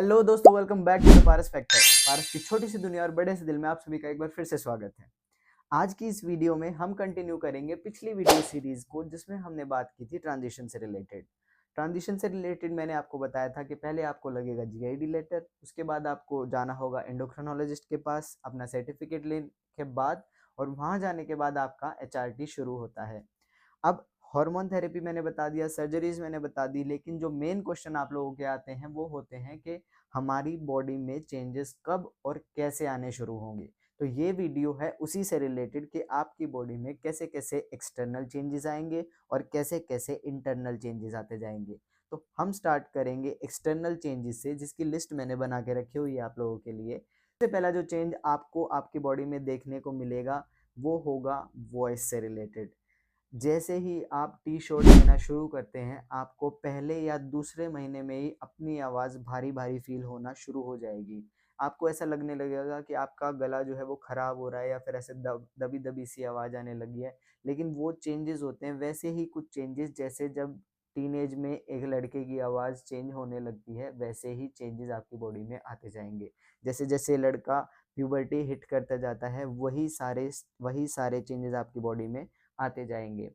Hello दोस्तों, welcome back to the Paras factor. Paras की छोटी सी दुनिया और बड़े से दिल में आप सभी का एक बार फिर से स्वागत है। आज की इस वीडियो में हम कंटिन्यू करेंगे पिछली वीडियो सीरीज को, जिसमें हमने बात की थी ट्रांजिशन से रिलेटेड। ट्रांजिशन से रिलेटेड मैंने आपको बताया था कि पहले आपको लगेगा जीआईडी लेटर, उसके बाद आपको जाना होगा एंडोक्रिनोलॉजिस्ट के पास अपना सर्टिफिकेट लेने के बाद, और वहां जाने के बाद आपका एचआरटी शुरू होता है। अब हार्मोन थेरेपी मैंने बता दिया, सर्जरीज मैंने बता दी, लेकिन जो मेन क्वेश्चन आप लोगों के आते हैं वो होते हैं कि हमारी बॉडी में चेंजेस कब और कैसे आने शुरू होंगे। तो ये वीडियो है उसी से रिलेटेड कि आपकी बॉडी में कैसे कैसे एक्सटर्नल चेंजेस आएंगे और कैसे कैसे इंटरनल चेंजेस आते जाएंगे। तो हम स्टार्ट करेंगे एक्सटर्नल चेंजेस से, जिसकी लिस्ट मैंने बना के रखी हुई है आप लोगों के लिए। सबसे पहला जो चेंज आपको आपकी बॉडी में देखने को मिलेगा वो होगा वॉइस से रिलेटेड। जैसे ही आप टी शर्ट लेना शुरू करते हैं, आपको पहले या दूसरे महीने में ही अपनी आवाज़ भारी भारी फील होना शुरू हो जाएगी। आपको ऐसा लगने लगेगा कि आपका गला जो है वो ख़राब हो रहा है, या फिर ऐसे दबी दबी सी आवाज़ आने लगी है। लेकिन वो चेंजेस होते हैं वैसे ही कुछ चेंजेस, जैसे जब टीनेज में एक लड़के की आवाज़ चेंज होने लगती है, वैसे ही चेंजेस आपकी बॉडी में आते जाएंगे। जैसे जैसे लड़का प्यूबर्टी हिट करता जाता है, वही सारे चेंजेस आपकी बॉडी में आते जाएंगे।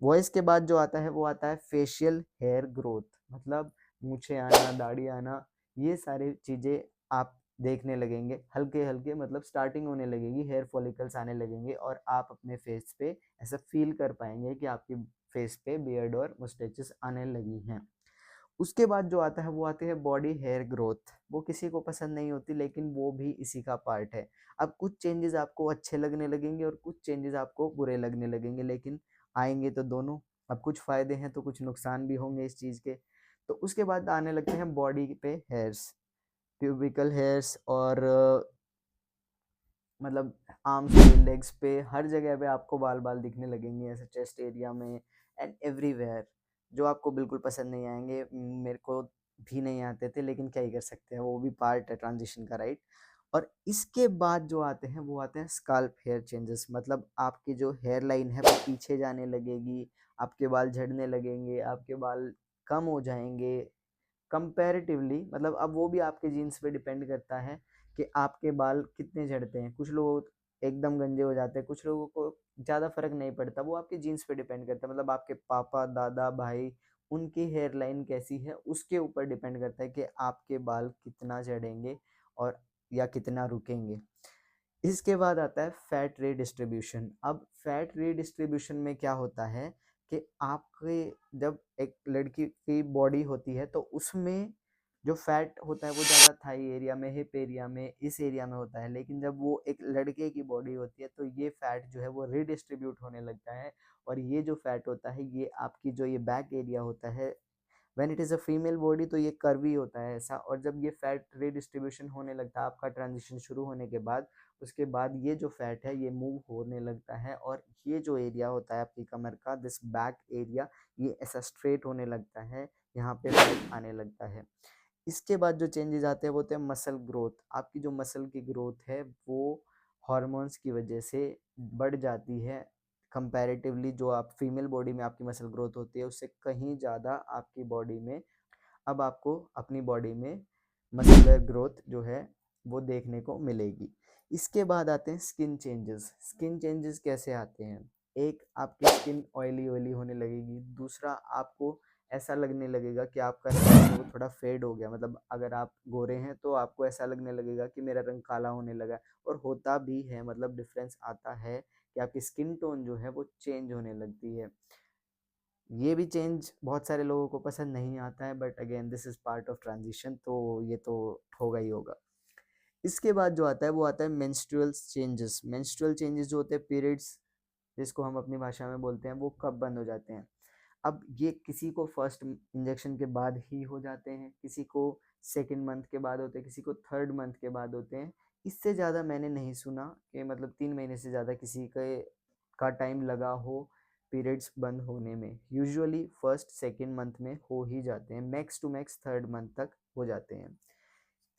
वॉइस के बाद जो आता है वो आता है फेशियल हेयर ग्रोथ, मतलब मूछें आना, दाढ़ी आना, ये सारी चीज़ें आप देखने लगेंगे हल्के हल्के, मतलब स्टार्टिंग होने लगेगी, हेयर फॉलिकल्स आने लगेंगे और आप अपने फेस पे ऐसा फील कर पाएंगे कि आपकी फेस पे बियर्ड और मुस्टैचेस आने लगी हैं। उसके बाद जो आता है वो आती है बॉडी हेयर ग्रोथ। वो किसी को पसंद नहीं होती, लेकिन वो भी इसी का पार्ट है। अब कुछ चेंजेस आपको अच्छे लगने लगेंगे और कुछ चेंजेस आपको बुरे लगने लगेंगे, लेकिन आएंगे तो दोनों। अब कुछ फायदे हैं तो कुछ नुकसान भी होंगे इस चीज़ के। तो उसके बाद आने लगते हैं बॉडी पे हेयर्स, प्यूबिकल हेयर्स, और मतलब आर्म्स पे, लेग्स पे, हर जगह पे आपको बाल बाल दिखने लगेंगे, ऐसे चेस्ट एरिया में एंड एवरीवेयर, जो आपको बिल्कुल पसंद नहीं आएंगे। मेरे को भी नहीं आते थे, लेकिन क्या ही कर सकते हैं, वो भी पार्ट है ट्रांजिशन का, राइट। और इसके बाद जो आते हैं वो आते हैं स्काल्प हेयर चेंजेस, मतलब आपकी जो हेयर लाइन है वो पीछे जाने लगेगी, आपके बाल झड़ने लगेंगे, आपके बाल कम हो जाएंगे कंपैरेटिवली। मतलब अब वो भी आपके जीन्स पे डिपेंड करता है कि आपके बाल कितने झड़ते हैं। कुछ लोग एकदम गंजे हो जाते हैं, कुछ लोगों को ज़्यादा फर्क नहीं पड़ता, वो आपके जीन्स पे डिपेंड करता है। मतलब आपके पापा, दादा, भाई, उनकी हेयर लाइन कैसी है उसके ऊपर डिपेंड करता है कि आपके बाल कितना झड़ेंगे और या कितना रुकेंगे। इसके बाद आता है फैट रीडिस्ट्रीब्यूशन। अब फैट रीडिस्ट्रीब्यूशन में क्या होता है कि आपके जब एक लड़की की बॉडी होती है तो उसमें जो फैट होता है वो ज़्यादा थाई एरिया में, हिप एरिया में, इस एरिया में होता है। लेकिन जब वो एक लड़के की बॉडी होती है तो ये फैट जो है वो रीडिस्ट्रीब्यूट होने लगता है। और ये जो फैट होता है ये आपकी जो ये बैक एरिया होता है, when it is a female body तो ये कर्वी होता है ऐसा। और जब ये फैट रीडिस्ट्रीब्यूशन होने लगता है आपका ट्रांजिशन शुरू होने के बाद, उसके बाद ये जो फैट है ये मूव होने लगता है, और ये जो एरिया होता है आपकी कमर का, दिस बैक एरिया, ये ऐसा स्ट्रेट होने लगता है, यहाँ पे फैट आने लगता है। इसके बाद जो चेंजेस आते हैं वो होते हैं मसल ग्रोथ। आपकी जो मसल की ग्रोथ है वो हॉर्मोन्स की वजह से बढ़ जाती है। कंपैरेटिवली जो आप फीमेल बॉडी में आपकी मसल ग्रोथ होती है उससे कहीं ज़्यादा आपकी बॉडी में, अब आपको अपनी बॉडी में मसलर ग्रोथ जो है वो देखने को मिलेगी। इसके बाद आते हैं स्किन चेंजेस। स्किन चेंजेस कैसे आते हैं? एक, आपकी स्किन ऑयली ऑयली होने लगेगी। दूसरा, आपको ऐसा लगने लगेगा कि आपका रंग जो है वो थोड़ा फेड हो गया, मतलब अगर आप गोरे हैं तो आपको ऐसा लगने लगेगा कि मेरा रंग काला होने लगा है। और होता भी है, मतलब डिफरेंस आता है कि आपकी स्किन टोन जो है वो चेंज होने लगती है। ये भी चेंज बहुत सारे लोगों को पसंद नहीं आता है, but again this is part of transition, तो ये तो होगा ही होगा। इसके बाद जो आता है वो आता है मेंस्ट्रुअल चेंजेस। मेंस्ट्रुअल चेंजेस जो होते हैं, पीरियड्स जिसको हम अपनी भाषा में बोलते हैं, वो कब बंद हो जाते हैं? अब ये किसी को फर्स्ट इंजेक्शन के बाद ही हो जाते हैं, किसी को सेकेंड मंथ के बाद होते हैं, किसी को थर्ड मंथ के बाद होते हैं। इससे ज़्यादा मैंने नहीं सुना कि मतलब 3 महीने से ज़्यादा किसी के का टाइम लगा हो पीरियड्स बंद होने में। यूजुअली फर्स्ट सेकेंड मंथ में हो ही जाते हैं, max to max third month तक हो जाते हैं।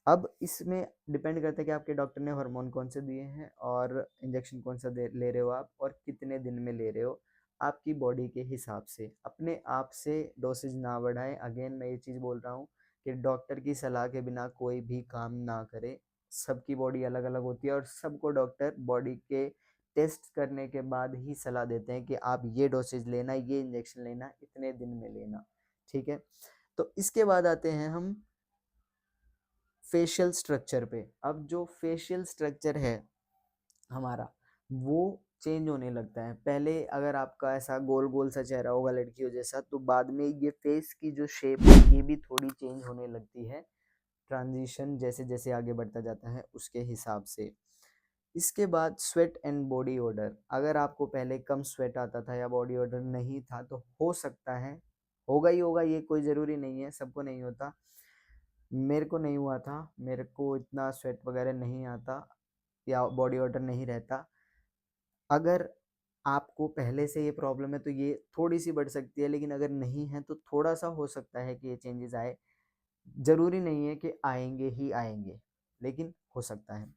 अब इसमें डिपेंड करता है कि आपके डॉक्टर ने हार्मोन कौन से दिए हैं और इंजेक्शन कौन सा ले रहे हो आप, और कितने दिन में ले रहे हो। आपकी बॉडी के हिसाब से अपने आप से डोसेज ना बढ़ाएं। अगेन मैं ये चीज़ बोल रहा हूँ कि डॉक्टर की सलाह के बिना कोई भी काम ना करे। सबकी बॉडी अलग-अलग होती है और सबको डॉक्टर बॉडी के टेस्ट करने के बाद ही सलाह देते हैं कि आप ये डोसेज लेना, ये इंजेक्शन लेना, इतने दिन में लेना, ठीक है? तो इसके बाद आते हैं हम फेशियल स्ट्रक्चर पे। अब जो फेशियल स्ट्रक्चर है हमारा, वो चेंज होने लगता है। पहले अगर आपका ऐसा गोल-गोल सा चेहरा होगा लड़कियों जैसा, तो बाद में ये फेस की जो शेप है, ये भी थोड़ी चेंज होने लगती है। ट्रांजिशन जैसे-जैसे आगे बढ़ता जाता है, उसके हिसाब से। इसके बाद स्वेट एंड बॉडी ओडर। अगर आपको पहले कम स्वेट आता था या बॉडी ओडर नहीं था, तो हो सकता है, होगा ही होगा, ये कोई ज़रूरी नहीं है, सबको नहीं होता। मेरे को नहीं हुआ था, मेरे को इतना स्वेट वगैरह नहीं आता या बॉडी ओडर नहीं रहता। अगर आपको पहले से ये प्रॉब्लम है तो ये थोड़ी-सी बढ़ सकती है, लेकिन अगर नहीं है तो थोड़ा-सा हो सकता है कि ये चेंजेज़ आए। ज़रूरी नहीं है कि आएँगे ही आएँगे, लेकिन हो सकता है।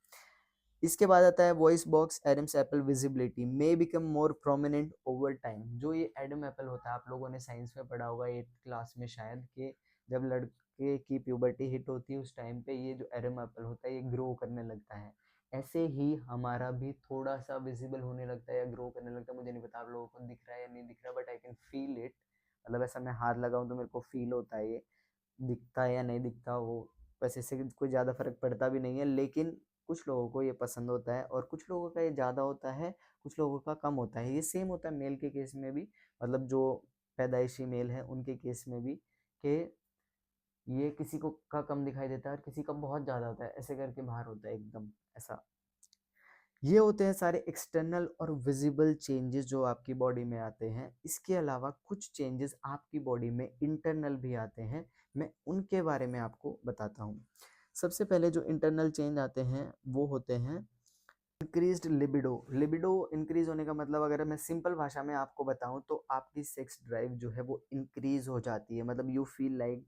इसके बाद आता है voice box Adam's apple visibility may become more prominent over time. जो ये एडम एप्पल होता है, आप लोगों ने साइंस में पढ़ा होगा 8th क्लास में शायद, कि जब लड़के की प्यूबर्टी हिट होती है उस टाइम पे ये जो एडम एप्पल होता है ये ग्रो करने लगता है। ऐसे ही हमारा भी थोड़ा सा विजिबल होने लगता है या ग्रो करने लगता है। मुझे नहीं पता आप लोगों को दिख रहा है या नहीं दिख रहा, but I can feel it. मतलब ऐसा मैं हाथ लगाऊं तो मेरे को फील होता है ये। दिखता है या नहीं दिखता वो वैसे इससे कोई ज़्यादा फर्क पड़ता भी नहीं है, लेकिन कुछ लोगों को ये पसंद होता है और कुछ लोगों का ये ज़्यादा होता है, कुछ लोगों का कम होता है। ये सेम होता है मेल के केस में भी, मतलब जो पैदाइशी मेल है उनके केस में भी, कि ये किसी को का कम दिखाई देता है और किसी का बहुत ज़्यादा होता है, ऐसे करके बाहर होता है एकदम ऐसा। ये होते हैं सारे एक्सटर्नल और विजिबल चेंजेस जो आपकी बॉडी में आते हैं। इसके अलावा कुछ चेंजेस आपकी बॉडी में इंटरनल भी आते हैं, मैं उनके बारे में आपको बताता हूँ। सबसे पहले जो इंटरनल चेंज आते हैं वो होते हैं इंक्रीज्ड लिबिडो। लिबिडो इंक्रीज होने का मतलब अगर मैं सिंपल भाषा में आपको बताऊं तो आपकी सेक्स ड्राइव जो है वो इंक्रीज हो जाती है। मतलब यू फील लाइक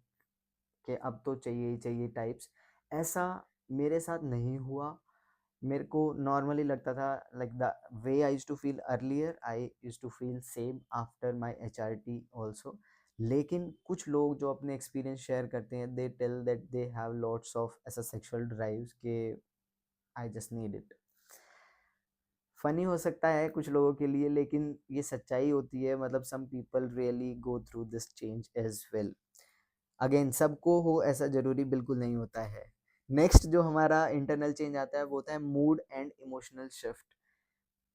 कि अब तो चाहिए ही चाहिए टाइप्स। ऐसा मेरे साथ नहीं हुआ। मेरे को नॉर्मली लगता था like the way I used to feel earlier, I used to feel same after my HRT also. लेकिन कुछ लोग जो अपने एक्सपीरियंस शेयर करते हैं, they tell that they have lots of ऐसा सेक्सुअल ड्राइव्स के I just need it. Funny हो सकता है कुछ लोगों के लिए, लेकिन ये सच्चाई होती है। मतलब some people really go through this change as well. Again सबको हो ऐसा ज़रूरी बिल्कुल नहीं होता है। नेक्स्ट जो हमारा इंटरनल चेंज आता है वो होता है मूड एंड इमोशनल शिफ्ट।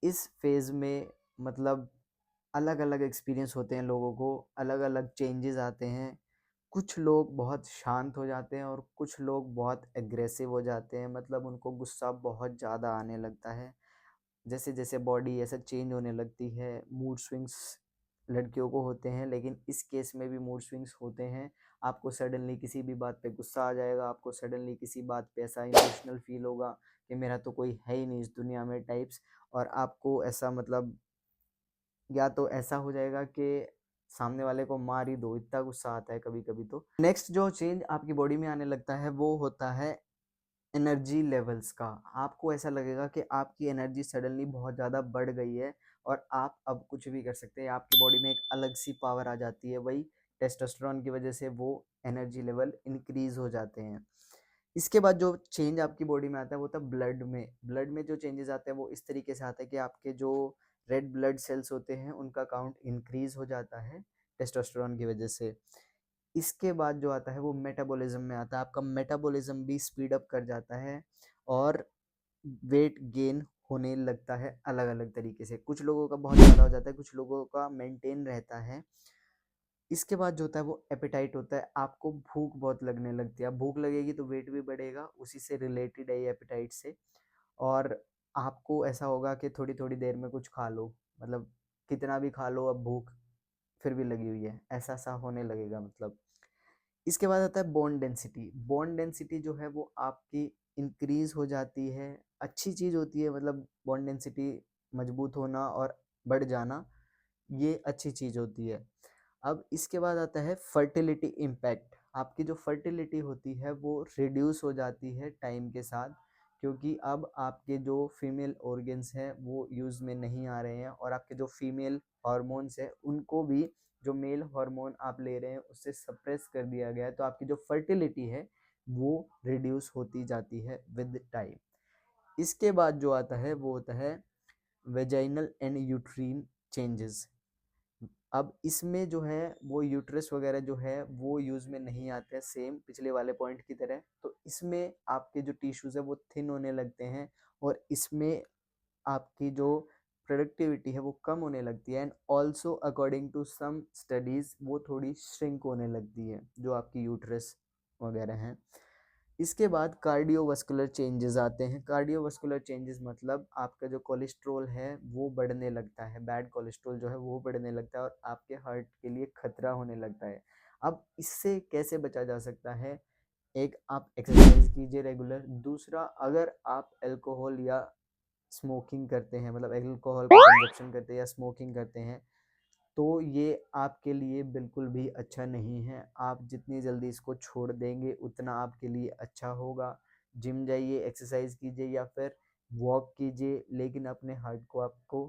इस फेज़ में मतलब अलग-अलग एक्सपीरियंस होते हैं लोगों को, अलग-अलग चेंजेस आते हैं। कुछ लोग बहुत शांत हो जाते हैं और कुछ लोग बहुत एग्रेसिव हो जाते हैं, मतलब उनको गुस्सा बहुत ज़्यादा आने लगता है। जैसे-जैसे बॉडी ऐसा चेंज होने लगती है, मूड स्विंग्स लड़कियों को होते हैं, लेकिन इस केस में भी मूड स्विंग्स होते हैं। आपको सडनली किसी भी बात पे गुस्सा आ जाएगा, आपको सडनली किसी बात पे ऐसा इमोशनल फ़ील होगा कि मेरा तो कोई है ही नहीं इस दुनिया में टाइप्स। और आपको ऐसा मतलब या तो ऐसा हो जाएगा कि सामने वाले को मार ही दो, इतना गुस्सा आता है कभी-कभी तो। नेक्स्ट जो चेंज आपकी बॉडी में आने लगता है वो होता है एनर्जी लेवल्स का। आपको ऐसा लगेगा कि आपकी एनर्जी सडनली बहुत ज़्यादा बढ़ गई है और आप अब कुछ भी कर सकते हैं। आपकी बॉडी में एक अलग सी पावर आ जाती है, वही टेस्टोस्टेरोन की वजह से वो एनर्जी लेवल इंक्रीज हो जाते हैं। इसके बाद जो चेंज आपकी बॉडी में आता है वो होता है ब्लड में। ब्लड में जो चेंजेस आते हैं वो इस तरीके से आते हैं कि आपके जो रेड ब्लड सेल्स होते हैं उनका काउंट इंक्रीज हो जाता है टेस्टोस्टेरोन की वजह से। इसके बाद जो आता है वो मेटाबॉलिज्म में आता है। आपका मेटाबॉलिज्म भी स्पीड अप कर जाता है और वेट गेन होने लगता है अलग-अलग तरीके से। कुछ लोगों का बहुत ज़्यादा हो जाता है, कुछ लोगों का मेंटेन रहता है। इसके बाद जो होता है वो एपेटाइट होता है। आपको भूख बहुत लगने लगती है। अब भूख लगेगी तो वेट भी बढ़ेगा, उसी से रिलेटेड है ये एपेटाइट से। और आपको ऐसा होगा कि थोड़ी-थोड़ी देर में कुछ खा लो, मतलब कितना भी खा लो अब भूख फिर भी लगी हुई है, ऐसा-सा होने लगेगा मतलब। इसके बाद आता है बोन डेंसिटी। बोन डेंसिटी जो है वो आपकी इंक्रीज़ हो जाती है, अच्छी चीज़ होती है। मतलब बोन डेंसिटी मजबूत होना और बढ़ जाना, ये अच्छी चीज़ होती है। अब इसके बाद आता है फर्टिलिटी इम्पैक्ट। आपकी जो फर्टिलिटी होती है वो रिड्यूस हो जाती है टाइम के साथ, क्योंकि अब आपके जो फीमेल ऑर्गन्स हैं वो यूज़ में नहीं आ रहे हैं और आपके जो फीमेल हार्मोन्स हैं उनको भी जो मेल हार्मोन आप ले रहे हैं उससे सप्रेस कर दिया गया है, तो आपकी जो फर्टिलिटी है वो रिड्यूस होती जाती है विद टाइम। इसके बाद जो आता है वो होता है वेजाइनल एंड यूट्रीन चेंजेस। अब इसमें जो है वो यूट्रस वगैरह जो है वो यूज में नहीं आते हैं, सेम पिछले वाले पॉइंट की तरह। तो इसमें आपके जो टिश्यूज है वो थिन होने लगते हैं, और इसमें आपकी जो प्रोडक्टिविटी है वो कम होने लगती है, and also according to some studies वो थोड़ी श्रिंक होने लगती है जो आपकी यूट्रस वगैरह हैं। इसके बाद कार्डियोवास्कुलर चेंजेस आते हैं। कार्डियोवास्कुलर चेंजेस मतलब आपका जो कोलेस्ट्रॉल है वो बढ़ने लगता है, बैड कोलेस्ट्रॉल जो है वो बढ़ने लगता है और आपके हार्ट के लिए खतरा होने लगता है। अब इससे कैसे बचा जा सकता है? एक, आप एक्सरसाइज कीजिए रेगुलर। दूसरा, अगर आप अल्कोहल या स्मोकिंग करते हैं, मतलब अल्कोहल का कंजप्शन करते हैं या स्मोकिंग करते हैं, तो ये आपके लिए बिल्कुल भी अच्छा नहीं है। आप जितनी जल्दी इसको छोड़ देंगे उतना आपके लिए अच्छा होगा। जिम जाइए, एक्सरसाइज कीजिए या फिर वॉक कीजिए, लेकिन अपने हार्ट को आपको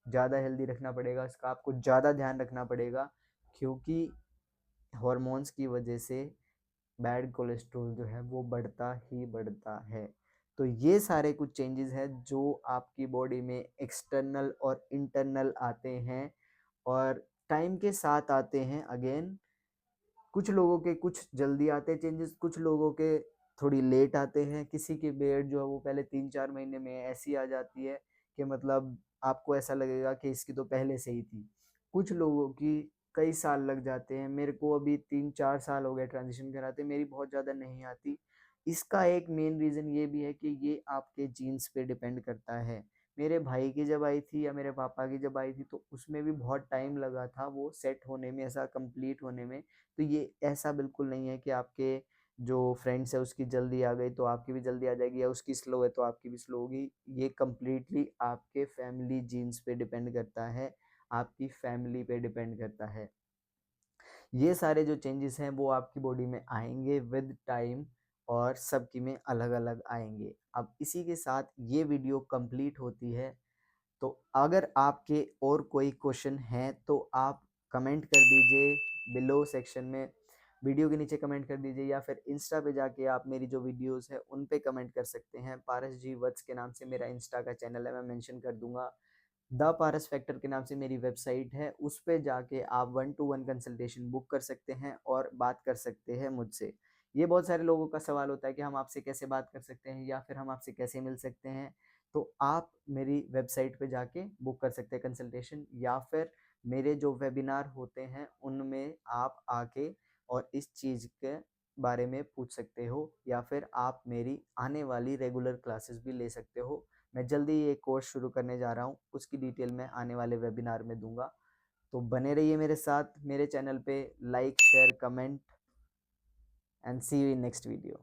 ज़्यादा हेल्दी रखना पड़ेगा, इसका आपको ज़्यादा ध्यान रखना पड़ेगा, क्योंकि हॉर्मोन्स की वजह से बैड कोलेस्ट्रॉल जो है वो बढ़ता ही बढ़ता है। तो ये सारे कुछ चेंजेस हैं जो आपकी बॉडी में एक्सटर्नल और इंटरनल आते हैं, और टाइम के साथ आते हैं। अगेन, कुछ लोगों के कुछ जल्दी आते हैं चेंजेस, कुछ लोगों के थोड़ी लेट आते हैं। किसी की बियर्ड जो है वो पहले 3-4 महीने में ऐसी आ जाती है कि मतलब आपको ऐसा लगेगा कि इसकी तो पहले से ही थी। कुछ लोगों की कई साल लग जाते हैं। मेरे को अभी 3-4 साल हो गए ट्रांजिशन कराते, मेरी बहुत ज़्यादा नहीं आती। इसका एक मेन रीज़न ये भी है कि ये आपके जीन्स पे डिपेंड करता है। मेरे भाई की जब आई थी या मेरे पापा की जब आई थी तो उसमें भी बहुत टाइम लगा था वो सेट होने में, ऐसा कंप्लीट होने में। तो ये ऐसा बिल्कुल नहीं है कि आपके जो फ्रेंड्स है उसकी जल्दी आ गई तो आपकी भी जल्दी आ जाएगी, या उसकी स्लो है तो आपकी भी स्लो होगी। ये कम्प्लीटली आपके फैमिली जीन्स पे डिपेंड करता है, आपकी फैमिली पे डिपेंड करता है। ये सारे जो चेंजेस हैं वो आपकी बॉडी में आएंगे विद टाइम, और सबकी में अलग अलग आएंगे। अब इसी के साथ ये वीडियो कंप्लीट होती है। तो अगर आपके और कोई क्वेश्चन हैं तो आप कमेंट कर दीजिए बिलो सेक्शन में, वीडियो के नीचे कमेंट कर दीजिए, या फिर इंस्टा पे जाके आप मेरी जो वीडियोस है उन पे कमेंट कर सकते हैं। पारस जी वत्स के नाम से मेरा इंस्टा का चैनल है, मैं मेंशन कर दूंगा। द पारस फैक्टर के नाम से मेरी वेबसाइट है, उस पे जाके आप 1-to-1 कंसल्टेशन बुक कर सकते हैं और बात कर सकते हैं मुझसे। ये बहुत सारे लोगों का सवाल होता है कि हम आपसे कैसे बात कर सकते हैं या फिर हम आपसे कैसे मिल सकते हैं। तो आप मेरी वेबसाइट पे जाके बुक कर सकते हैं कंसल्टेशन, या फिर मेरे जो वेबिनार होते हैं उनमें आप आके और इस चीज़ के बारे में पूछ सकते हो, या फिर आप मेरी आने वाली रेगुलर क्लासेस भी ले सकते हो। मैं जल्दी ये कोर्स शुरू करने जा रहा हूँ, उसकी डिटेल मैं आने वाले वेबिनार में दूंगा। तो बने रहिए मेरे साथ मेरे चैनल पे, like share comment, and see you in next video.